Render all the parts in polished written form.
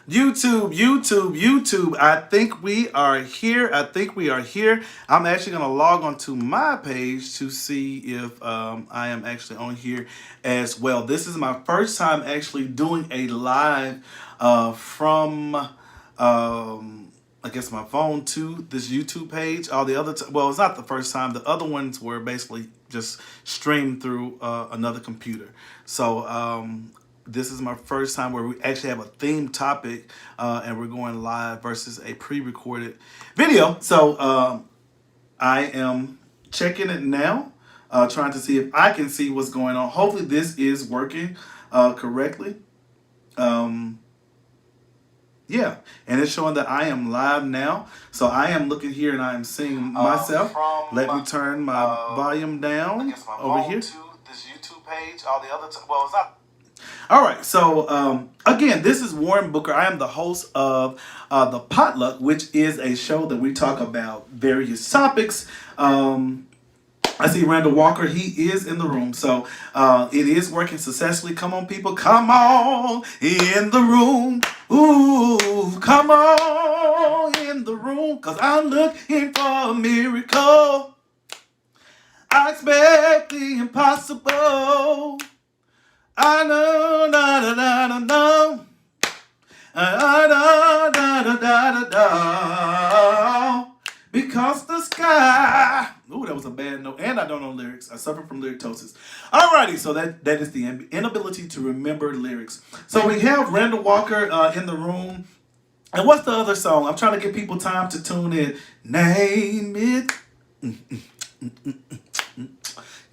YouTube. I think we are here. I'm actually going to log onto my page to see if I am actually on here as well. This is my first time actually doing a live from, I guess, my phone to this YouTube page. All the other, well, it's not the first time. The other ones were basically just streamed through another computer. So, this is my first time where we actually have a theme topic and we're going live versus a pre-recorded video. So I am checking it now, trying to see if I can see what's going on. Hopefully this is working correctly. Yeah, and it's showing that I am live now. So I am looking here and I am seeing myself. Let me turn my volume down over here. To this YouTube page, all the other, well, it's not. All right, so again, this is Warren Booker. I am the host of The Potluck, which is a show that we talk about various topics. I see Randall Walker. He is in the room, so it is working successfully. Come on, people. Come on in the room. Ooh, come on in the room, because I'm looking for a miracle. I expect the impossible. I know, da da da da da, da da da da da, because the sky. Ooh, that was a bad note, and I don't know lyrics. I suffer from lyrictosis. Alrighty, so that is the inability to remember lyrics. So we have Randall Walker in the room, and what's the other song? I'm trying to give people time to tune in. Name it.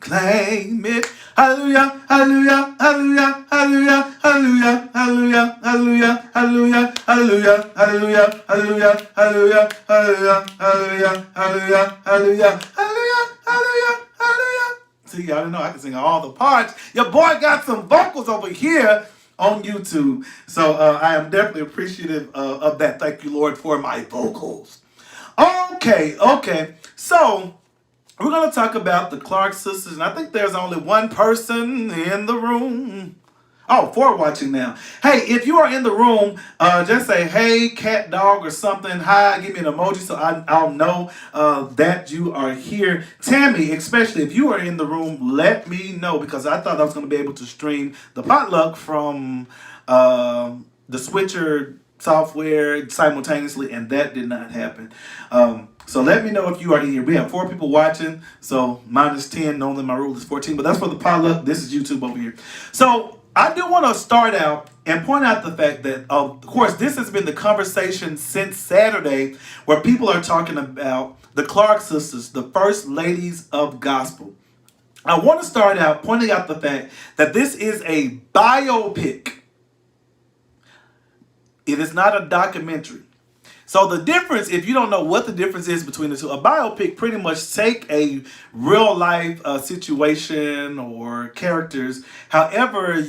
Claim it. Hallelujah, hallelujah, hallelujah, hallelujah, hallelujah, hallelujah, hallelujah, hallelujah, hallelujah, hallelujah, hallelujah, hallelujah, hallelujah, hallelujah, hallelujah, hallelujah, hallelujah, hallelujah, hallelujah. See, y'all didn't know I can sing all the parts. Your boy got some vocals over here on YouTube. So I am definitely appreciative of that. Thank you, Lord, for my vocals. Okay. So we're going to talk about the Clark sisters, and I think there's only one person in the room. Oh, 4 watching now. Hey, if you are in the room, just say, hey, cat, dog, or something. Hi, give me an emoji so I'll know that you are here. Tammy, especially if you are in the room, let me know, because I thought I was going to be able to stream the potluck from the Switcher software simultaneously, and that did not happen. So let me know if you are here. We have 4 people watching, so -10. Normally my rule is 14, but that's for the potluck. This is YouTube over here. So I do want to start out and point out the fact that, of course, this has been the conversation since Saturday, where people are talking about the Clark sisters, the first ladies of gospel. I want to start out pointing out the fact that this is a biopic. It is not a documentary. So the difference, if you don't know what the difference is between the two, a biopic pretty much take a real life situation or characters. However,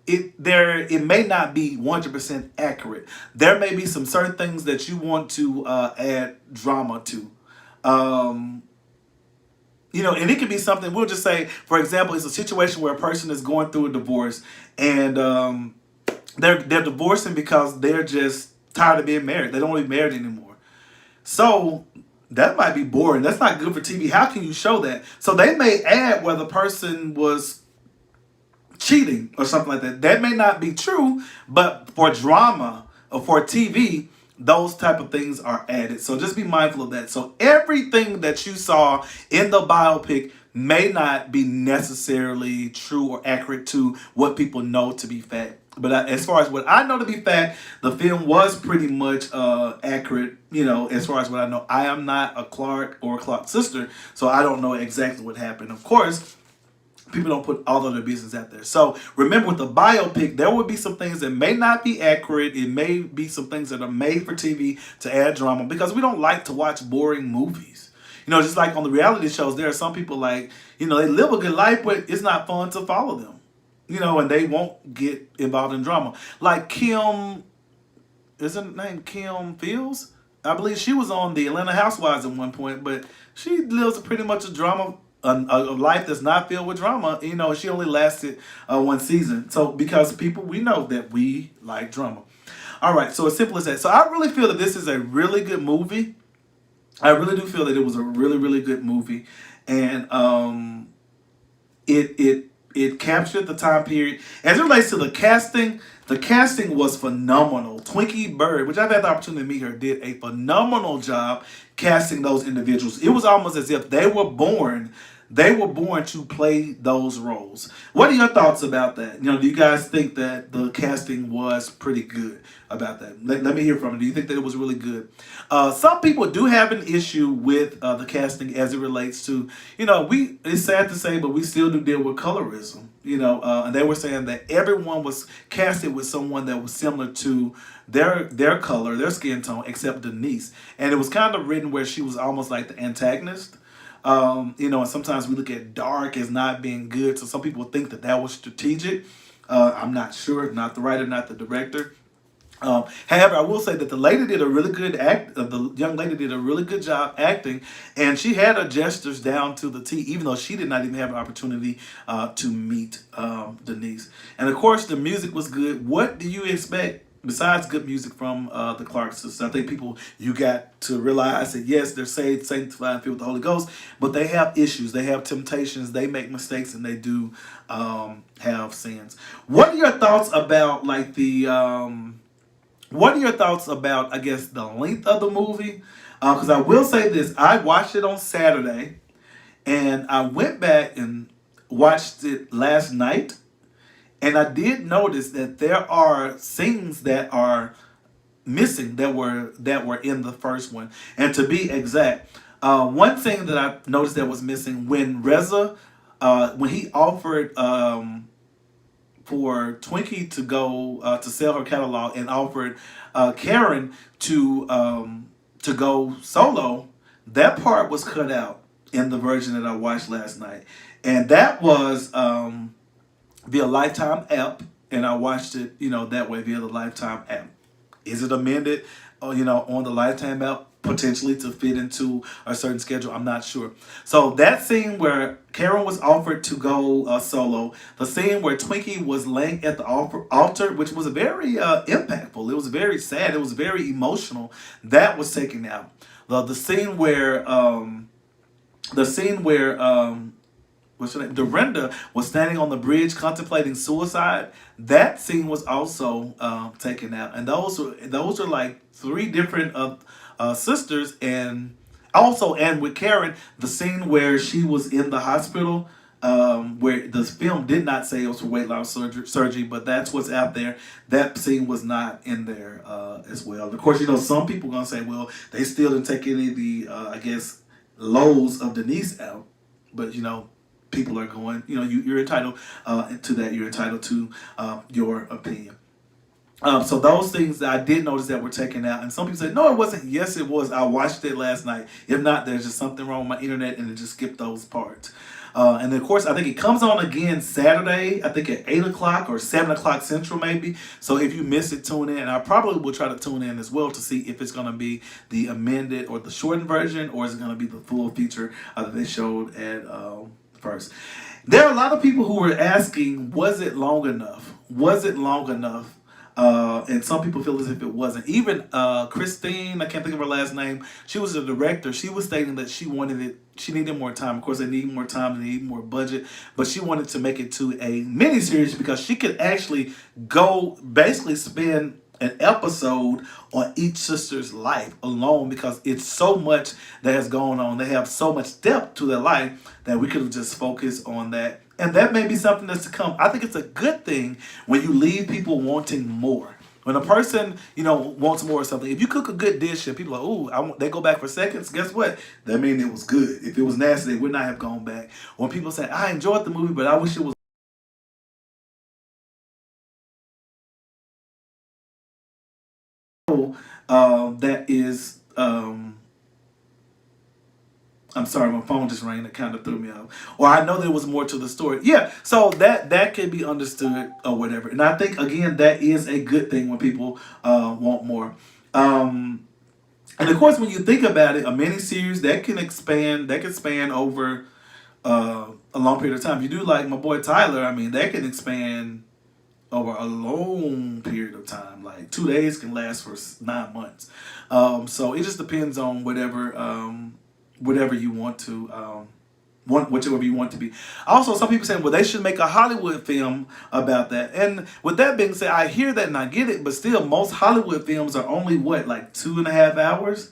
it may not be 100% accurate. There may be some certain things that you want to add drama to. And it could be something, we'll just say, for example, it's a situation where a person is going through a divorce, and they're divorcing because they're just tired of being married. They don't want to be married anymore. So that might be boring. That's not good for TV. How can you show that? So they may add where the person was cheating or something like that. That may not be true, but for drama or for TV, those type of things are added. So just be mindful of that. So everything that you saw in the biopic may not be necessarily true or accurate to what people know to be fact. But as far as what I know to be fact, the film was pretty much accurate, as far as what I know. I am not a Clark or a Clark sister, so I don't know exactly what happened. Of course, people don't put all of their business out there. So remember, with the biopic, there will be some things that may not be accurate. It may be some things that are made for TV to add drama, because we don't like to watch boring movies. Just like on the reality shows, there are some people they live a good life, but it's not fun to follow them. And they won't get involved in drama. Like Kim, isn't her name Kim Fields? I believe she was on the Atlanta Housewives at one point, but she lives pretty much a life that's not filled with drama. She only lasted 1 season. So because we know that we like drama. All right, so as simple as that. So I really feel that this is a really good movie. I really do feel that it was a really, really good movie, and it captured the time period as it relates to the casting. The casting was phenomenal. Twinkie Bird, which I've had the opportunity to meet her, did a phenomenal job casting those individuals. It was almost as if they were born to play those roles. What are your thoughts about that? You know, do you guys think that the casting was pretty good about that? Let me hear from you. Do you think that it was really good? Some people do have an issue with the casting as it relates to, you know, it's sad to say, but we still do deal with colorism. You know, and they were saying that everyone was casted with someone that was similar to their color, their skin tone, except Denise. And it was kind of written where she was almost like the antagonist. You know, and sometimes we look at dark as not being good. So some people think that that was strategic. I'm not sure, not the writer, not the director. However, I will say that the lady did a really good the young lady did a really good job acting, and she had her gestures down to the T, even though she did not even have an opportunity to meet Denise. And of course, the music was good. What do you expect besides good music from the Clark sisters? I think you got to realize that yes, they're saved, sanctified, and filled with the Holy Ghost, but they have issues, they have temptations, they make mistakes, and they do have sins. What are your thoughts about like what are your thoughts about, I guess, the length of the movie? Because I will say this, I watched it on Saturday, and I went back and watched it last night, and I did notice that there are scenes that are missing that were in the first one. And to be exact, one thing that I noticed that was missing when Reza, when he offered for Twinkie to go to sell her catalog and offered Karen to go solo, that part was cut out in the version that I watched last night, and that was via Lifetime app, and I watched it, you know, that way via the Lifetime app. Is it amended, you know, on the Lifetime app? Potentially to fit into a certain schedule, I'm not sure. So that scene where Karen was offered to go solo, the scene where Twinkie was laying at the altar, which was very impactful. It was very sad. It was very emotional. That was taken out. The scene where what's her name? Dorinda was standing on the bridge contemplating suicide. That scene was also taken out, and those are like three different sisters, and also, and with Karen, the scene where she was in the hospital, where the film did not say it was for weight loss surgery, but that's what's out there. That scene was not in there as well. Of course, you know, some people are gonna say, well, they still didn't take any of the, I guess, lows of Denise out, but you know, people are going, you know, you're entitled to that. You're entitled to your opinion. So those things that I did notice that were taken out, and some people said, no, it wasn't. Yes, it was. I watched it last night. If not, there's just something wrong with my internet, and it just skipped those parts. And then, of course, I think it comes on again Saturday, I think at 8 o'clock or 7 o'clock Central, maybe. So if you miss it, tune in. And I probably will try to tune in as well to see if it's going to be the amended or the shortened version, or is it going to be the full feature that they showed at first. There are a lot of people who were asking, was it long enough? Was it long enough? And some people feel as if it wasn't. Even Christine, I can't think of her last name, she was the director. She was stating that she needed more time. Of course, they need more time, they need more budget, but she wanted to make it to a miniseries because she could actually go basically spend an episode on each sister's life alone, because it's so much that has gone on. They have so much depth to their life that we could have just focused on that. And that may be something that's to come. I think it's a good thing when you leave people wanting more. When a person, you know, wants more of something, if you cook a good dish and people are like, ooh, they go back for seconds, guess what? That means it was good. If it was nasty, they would not have gone back. When people say, I enjoyed the movie, but I wish it was that is I'm sorry, my phone just rang. That kind of threw me off. Or I know there was more to the story. Yeah, so that can be understood or whatever. And I think again that is a good thing when people want more. And of course, when you think about it, a miniseries that can span over a long period of time. If you do like my boy Tyler, I mean, that can expand over a long period of time. Like 2 days can last for 9 months. So it just depends on whatever you want to. Whichever you want to be. Also, some people saying, well, they should make a Hollywood film about that. And with that being said, I hear that and I get it, but still, most Hollywood films are only what, like 2.5 hours?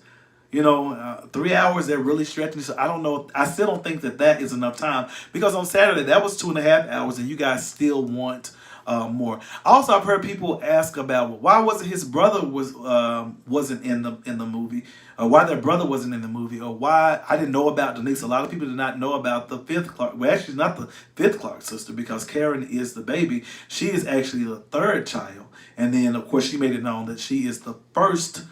3 hours, they're really stretching. So I don't know. I still don't think that that is enough time because on Saturday, that was 2.5 hours and you guys still want more. Also, I've heard people ask about, well, why wasn't his brother wasn't in the movie, or why their brother wasn't in the movie, or why I didn't know about Denise. A lot of people did not know about the fifth Clark. Well, actually, not the fifth Clark sister because Karen is the baby. She is actually the third child, and then of course she made it known that she is the first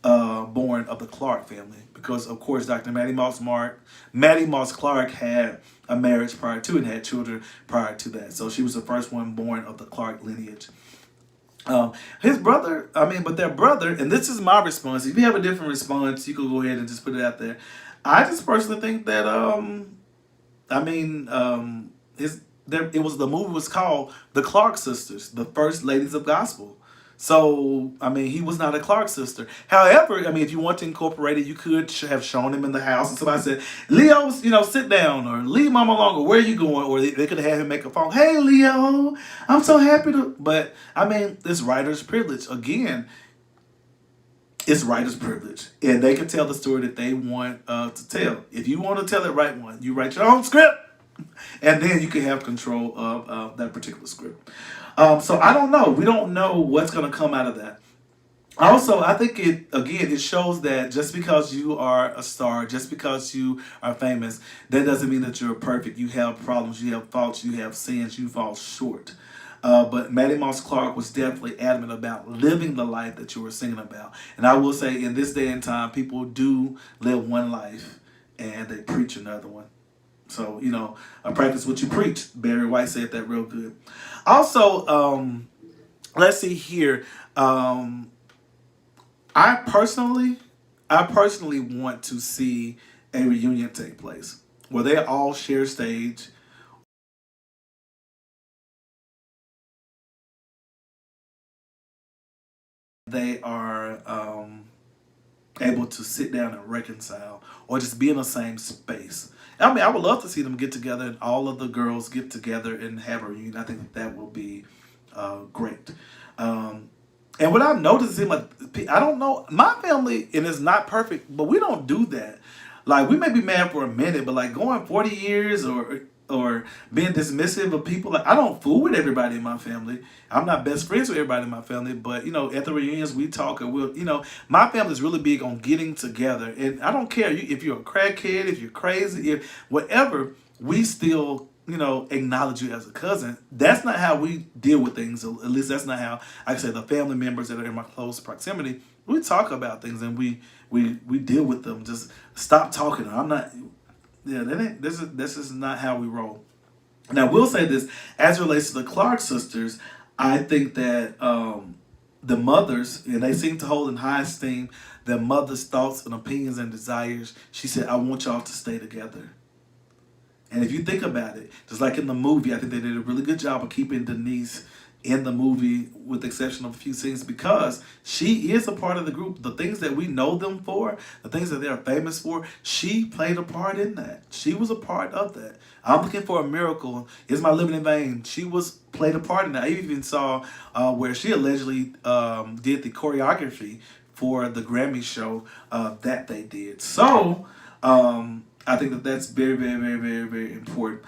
born of the Clark family because of course Dr. Maddie Moss Clark had a marriage prior to and had children prior to that. So she was the first one born of the Clark lineage. His brother, but their brother, and this is my response. If you have a different response, you can go ahead and just put it out there. I just personally think that, it was the movie was called The Clark Sisters, the First Ladies of Gospel. So, he was not a Clark sister. However, if you want to incorporate it, you could have shown him in the house and somebody said, Leo, sit down or leave mama alone or where are you going? Or they could have had him make a phone. Hey, Leo, I'm so happy to. But, it's writer's privilege. Again, it's writer's privilege. And they can tell the story that they want to tell. If you want to tell it, write one. You write your own script. And then you can have control of that particular script. So I don't know. We don't know what's going to come out of that. Also, I think it shows that just because you are a star, just because you are famous, that doesn't mean that you're perfect. You have problems, you have faults, you have sins, you fall short. But Maddie Moss Clark was definitely adamant about living the life that you were singing about. And I will say, in this day and time, people do live one life and they preach another one. So, I practice what you preach. Barry White said that real good. Also, let's see here. I personally want to see a reunion take place where they all share stage. They are able to sit down and reconcile or just be in the same space. I would love to see them get together and all of the girls get together and have a reunion. I think that will be great. And what I've noticed is, I don't know, my family, and it's not perfect, but we don't do that. Like, we may be mad for a minute, but like going 40 years or being dismissive of people, like I don't fool with everybody in my family. I'm not best friends with everybody in my family, but at the reunions we talk and my family is really big on getting together. And I don't care if you're a crackhead, if you're crazy, if whatever, we still acknowledge you as a cousin. That's not how we deal with things. At least that's not how I say the family members that are in my close proximity. We talk about things and we deal with them. Just stop talking. I'm not. Yeah, this is not how we roll. Now, we'll say this as it relates to the Clark sisters. I think that the mothers, and they seem to hold in high esteem their mother's thoughts and opinions and desires. She said, "I want y'all to stay together." And if you think about it, just like in the movie, I think they did a really good job of keeping Denise in the movie with the exception of a few scenes because she is a part of the group. The things that we know them for, the things that they're famous for, she played a part in that. She was a part of that. I'm looking for a miracle. Is my living in vain? She played a part in that. I even saw where she allegedly did the choreography for the Grammy show that they did. So I think that's very, very, very, very, very important.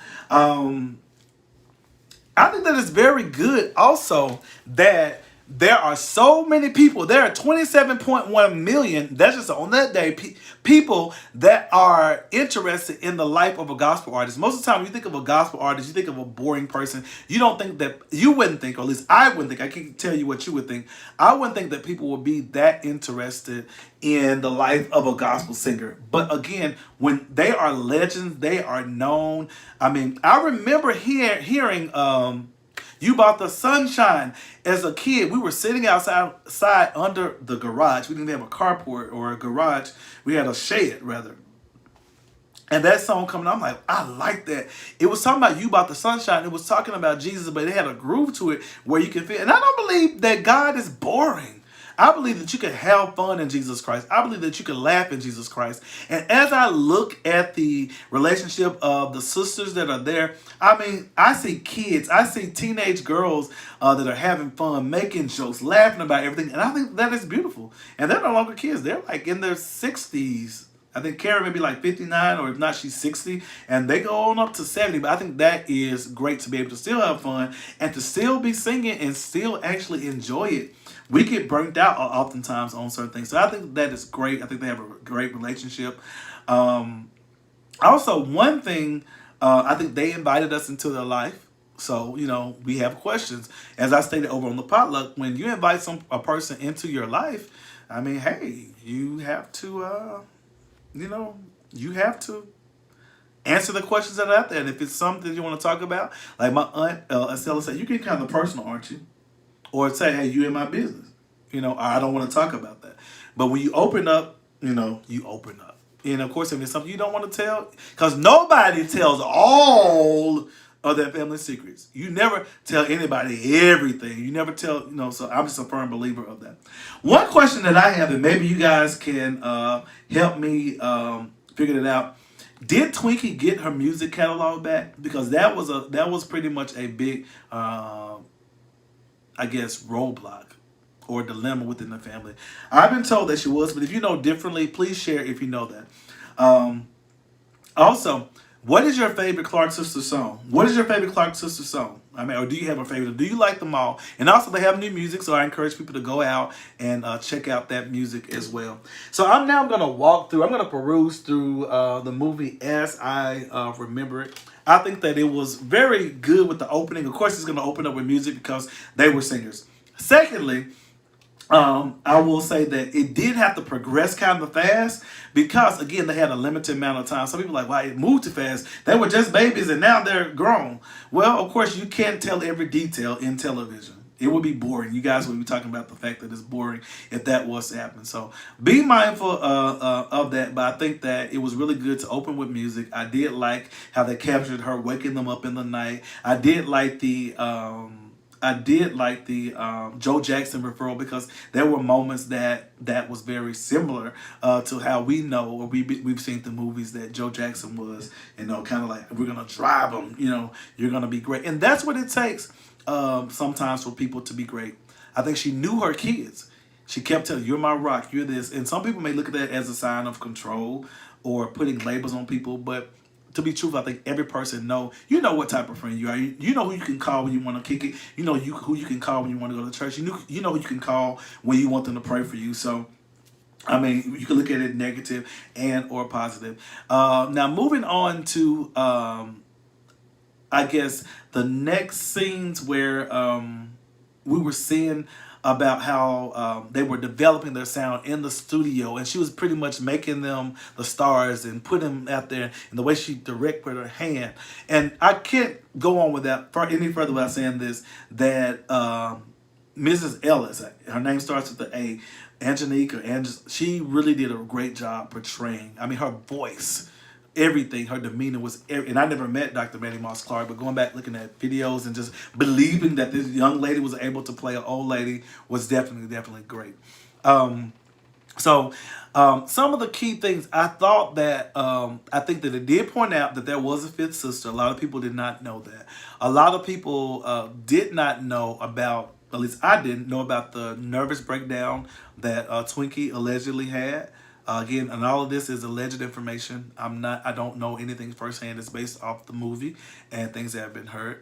I think that it's very good also that there are so many people. There are 27.1 million, that's just on that day, people that are interested in the life of a gospel artist. Most of the time, when you think of a gospel artist, you think of a boring person. You don't think that, you wouldn't think, or at least I wouldn't think, I can't tell you what you would think. I wouldn't think that people would be that interested in the life of a gospel singer. But again, when they are legends, they are known. I remember hearing You Bought the Sunshine. As a kid, we were sitting outside under the garage. We didn't have a carport or a garage. We had a shed, rather. And that song coming, I'm like, I like that. It was talking about You About the Sunshine. It was talking about Jesus, but it had a groove to it where you can feel. And I don't believe that God is boring. I believe that you can have fun in Jesus Christ. I believe that you can laugh in Jesus Christ. And as I look at the relationship of the sisters that are there, I mean, I see kids, I see teenage girls that are having fun, making jokes, laughing about everything. And I think that is beautiful. And they're no longer kids. They're like in their 60s. I think Karen may be like 59, or if not, she's 60, and they go on up to 70. But I think that is great to be able to still have fun and to still be singing and still actually enjoy it. We get burnt out oftentimes on certain things. So I think that is great. I think they have a great relationship. Also, one thing, I think they invited us into their life. So, we have questions. As I stated over on the potluck, when you invite a person into your life, I mean, hey, you have to you have to answer the questions that are out there. And if it's something you want to talk about, like my aunt Estella said, you get kind of personal, aren't you? Or say, hey, you in my business. I don't want to talk about that. But when you open up, you open up. And of course, if it's something you don't want to tell, because nobody tells all of their family secrets. You never tell anybody everything. You never tell, so I'm just a firm believer of that. One question that I have, and maybe you guys can help me figure it out. Did Twinkie get her music catalog back? Because that was pretty much a big, I guess, roadblock or dilemma within the family. I've been told that she was, but if you know differently, please share if you know that. Also, what is your favorite Clark Sister song? What is your favorite Clark Sister song? I mean, or do you have a favorite? Do you like them all? And also, they have new music, so I encourage people to go out and check out that music as well. So I'm now going to peruse through the movie as I remember it. I think that it was very good with the opening. Of course, it's going to open up with music because they were singers. Secondly, I will say that it did have to progress kind of fast because, again, they had a limited amount of time. Some people are like, wow, it moved too fast. They were just babies and now they're grown. Well, of course, you can't tell every detail in television. It would be boring. You guys would be talking about the fact that it's boring if that was to happen. So be mindful of that. But I think that it was really good to open with music. I did like how they captured her waking them up in the night. I did like the Joe Jackson referral because there were moments that was very similar to how we know or we've seen the movies that Joe Jackson was, kind of like, we're gonna drive them, you're gonna be great, and that's what it takes sometimes for people to be great. I think she knew her kids. She kept telling, you're my rock, you're this, and some people may look at that as a sign of control or putting labels on people, but to be truthful, I think every person know what type of friend you are. You know who you can call when you want to kick it. You know who you can call when you want to go to church. You know who you can call when you want them to pray for you. So, I mean, you can look at it negative and or positive. Now, moving on to, I guess, the next scenes where we were seeing about how they were developing their sound in the studio, and she was pretty much making them the stars and putting them out there, and the way she directed with her hand. And I can't go on with that any further without saying this, that Mrs. Ellis, her name starts with the A, she really did a great job portraying. I mean, her voice, everything, her demeanor was, and I never met Dr. Manny Moss Clark, but going back looking at videos and just believing that this young lady was able to play an old lady was definitely great. So some of the key things I thought that I think that it did point out that there was a fifth sister. A lot of people did not know that. A lot of people did not know about, at least I didn't know about, the nervous breakdown that Twinkie allegedly had. Again, and all of this is alleged information. I don't know anything firsthand. It's based off the movie and things that have been heard.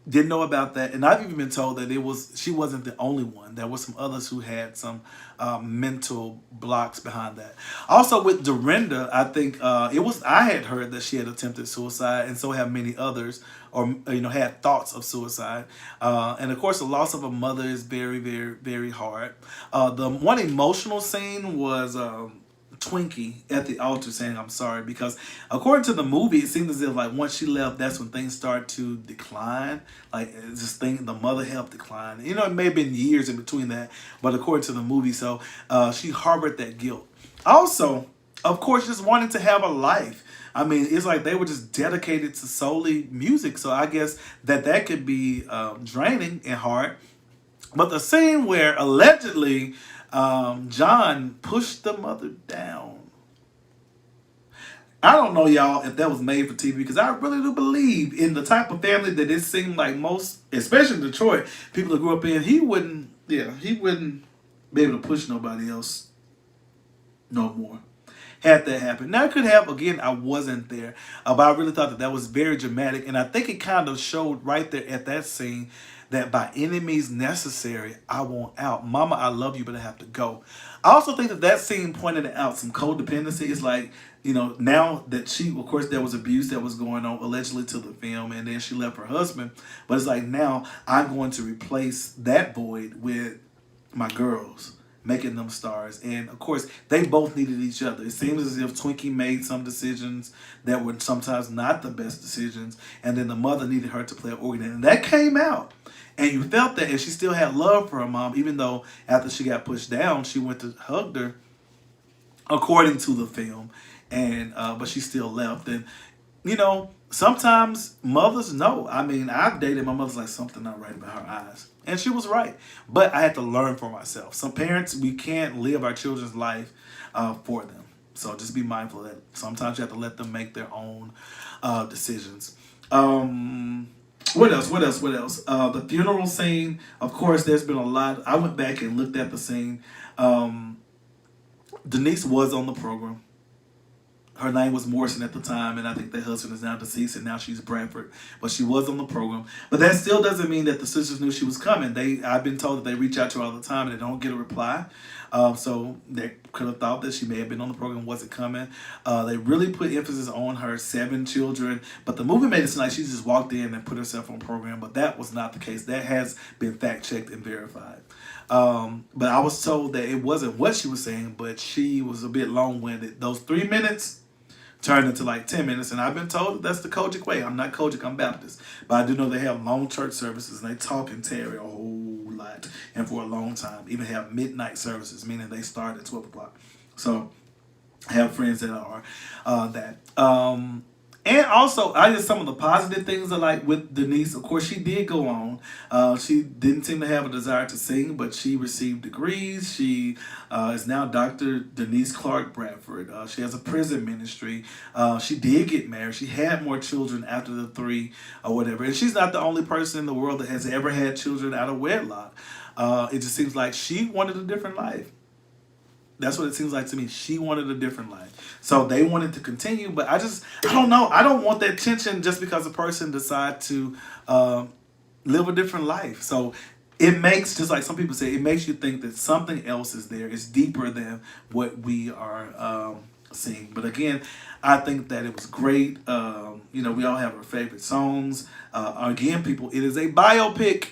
Didn't know about that, and I've even been told that she wasn't the only one. There were some others who had some mental blocks behind that. Also with Dorinda, I think I had heard that she had attempted suicide, and so have many others, or had thoughts of suicide. And of course, the loss of a mother is very, very, very hard. The one emotional scene was Twinkie at the altar saying I'm sorry, because according to the movie, it seemed as if like once she left, that's when things start to decline. Like the mother health decline. It may have been years in between that, but according to the movie, so she harbored that guilt. Also, of course, just wanting to have a life. I mean, it's like they were just dedicated to solely music. So I guess that could be draining and hard. But the scene where allegedly John pushed the mother down. I don't know, y'all, if that was made for TV because I really do believe in the type of family that it seemed like most, especially in Detroit, people that grew up in, he wouldn't be able to push nobody else no more. Had that happen. Now, it could have, again, I wasn't there, but I really thought that was very dramatic. And I think it kind of showed right there at that scene that by any means necessary, I want out. Mama, I love you, but I have to go. I also think that scene pointed out some codependency. It's like, now that of course, there was abuse that was going on allegedly to the film, and then she left her husband. But it's like, now I'm going to replace that void with my girls, making them stars. And of course, they both needed each other. It seems as if Twinkie made some decisions that were sometimes not the best decisions, and then the mother needed her to play an organ. And that came out. And you felt that, and she still had love for her mom, even though after she got pushed down, she went to hug her, according to the film. And but she still left. And sometimes mothers know. I mean, I've dated my mother's like something not right about her eyes. And she was right. But I had to learn for myself. Some parents, we can't live our children's life for them. So just be mindful that sometimes you have to let them make their own decisions. What else? The funeral scene, of course, there's been a lot. I went back and looked at the scene. Denise was on the program. Her name was Morrison at the time, and I think their husband is now deceased, and now she's Bradford. But she was on the program. But that still doesn't mean that the sisters knew she was coming. I've been told that they reach out to her all the time, and they don't get a reply. So they could have thought that she may have been on the program, wasn't coming. They really put emphasis on her 7 children. But the movie made it seem like she just walked in and put herself on the program. But that was not the case. That has been fact-checked and verified. But I was told that it wasn't what she was saying, but she was a bit long-winded. Those 3 minutes turned into like 10 minutes, and I've been told that's the Kojic way. I'm not Kojic, I'm Baptist. But I do know they have long church services, and they talk and tarry a whole lot, and for a long time. Even have midnight services, meaning they start at 12 o'clock. So I have friends that are that. And also, I just some of the positive things I like with Denise. Of course, she did go on. She didn't seem to have a desire to sing, but she received degrees. She is now Dr. Denise Clark Bradford. She has a prison ministry. She did get married. She had more children after the 3 or whatever. And she's not the only person in the world that has ever had children out of wedlock. It just seems like she wanted a different life. That's what it seems like to me. She wanted a different life. So they wanted to continue, but I don't know. I don't want that tension just because a person decides to live a different life. So it makes, just like some people say, it makes you think that something else is there. It's deeper than what we are seeing. But again, I think that it was great. We all have our favorite songs. Again, people, it is a biopic,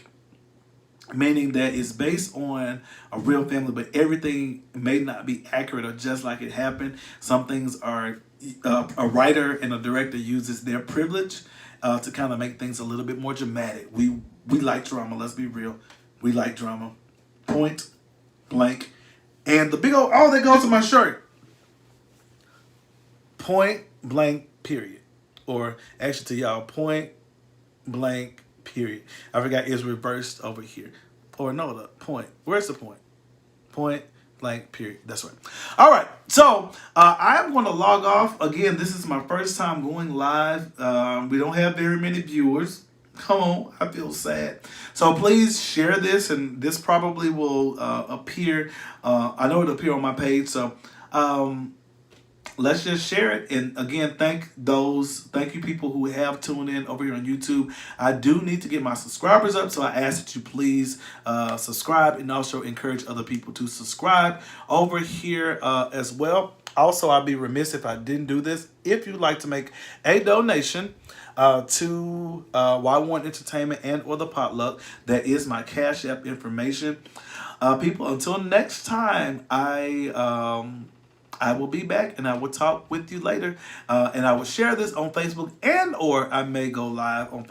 meaning that it's based on a real family, but everything may not be accurate or just like it happened. Some things are a writer and a director uses their privilege to kind of make things a little bit more dramatic. We like drama, let's be real. We like drama. Point blank. And the big old, oh, that goes to my shirt. Point blank period. Or actually to y'all, point blank period. I forgot it's reversed over here. Or no, the point. Where's the point? Point blank period. That's right. All right. So I'm going to log off. Again, this is my first time going live. We don't have very many viewers. Come on, I feel sad. So please share this, and this probably will appear. I know it'll appear on my page. So let's just share it. And again, thank you people who have tuned in over here on YouTube. I do need to get my subscribers up, so I ask that you please subscribe and also encourage other people to subscribe over here as well. Also, I'd be remiss if I didn't do this. If you'd like to make a donation to Y1 Entertainment and or the Potluck, that is my Cash App information. People, until next time, I will be back and I will talk with you later. And I will share this on Facebook and or I may go live on Facebook.